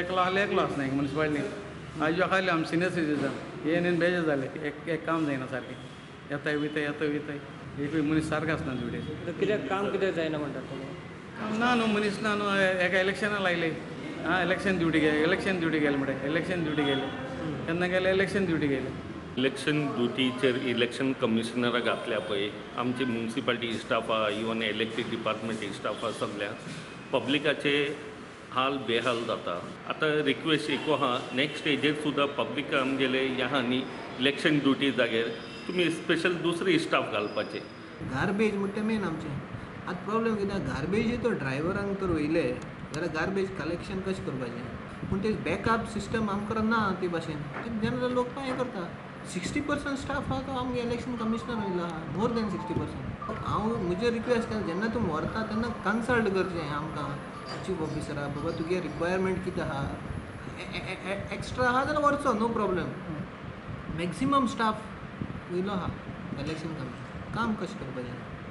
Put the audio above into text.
एकलो आसना म्युनिसिपालिटी आजू खाली आम सिनियर सिटीजन हे నేను बेजार जाले एक काम जायना सारकें येताय वयताय एक मनीस सारको आसना ड्युटी कित्याक काम कित्याक जायना म्हणटात तुमी ना न्हू मनीस ना न्हू एका इलेक्शना लायले इलेक्शन ड्युटी गेले म्हणटा इलेक्शन ड्युटी गेले केन्ना गेले इलेक्शन ड्युटी गेले इलेक्शन ड्युटीचेर इलेक्शन कमिशनरा घातल्या पळय आमचे म्युनिसिपालिटी स्टाफ आहा इवन इलेक्ट्रीक डिपार्टमेंट स्टाफ आहा सगळ्या पब्लिकाचे हाल बेहाल जाता आतां रिक्वेस्ट एक आहा नेक्स्ट स्टेजीर सुद्दां पब्लीक आमगेले ह्या न्ही इलेक्शन ड्युटी जाग्यार तुमी स्पेशल दुसरे स्टाफ घालपाचे गार्बेज म्हणटा मेन आमचें आतां प्रॉब्लेम कित्याक गार्बेज तो ड्रायव्हरांक तर वयले जाल्यार गार्बेज कलेक्शन कशें करपाचें पूण ते बॅकअप सिस्टम आमकां ना ते भाशेन जनरल लोक हें करता 60% स्टाफ आहा तो आमगे इलेक्शन कमिशनर वयलो आहा मोर दॅन 60%. हांव म्हजें रिक्वेस्ट केलें जेन्ना तूं व्हरता तेन्ना कन्सल्ट करचें आमकां चीफ ऑफिसरा बाबा तुगे रिक्वायरमेंट कितें आहा एक्स्ट्रा आहा जाल्यार व्हरचो नो प्रॉब्लेम मॅक्सिमम स्टाफ वयलो आहा इलेक्शन कमिशन काम कशें करपाचें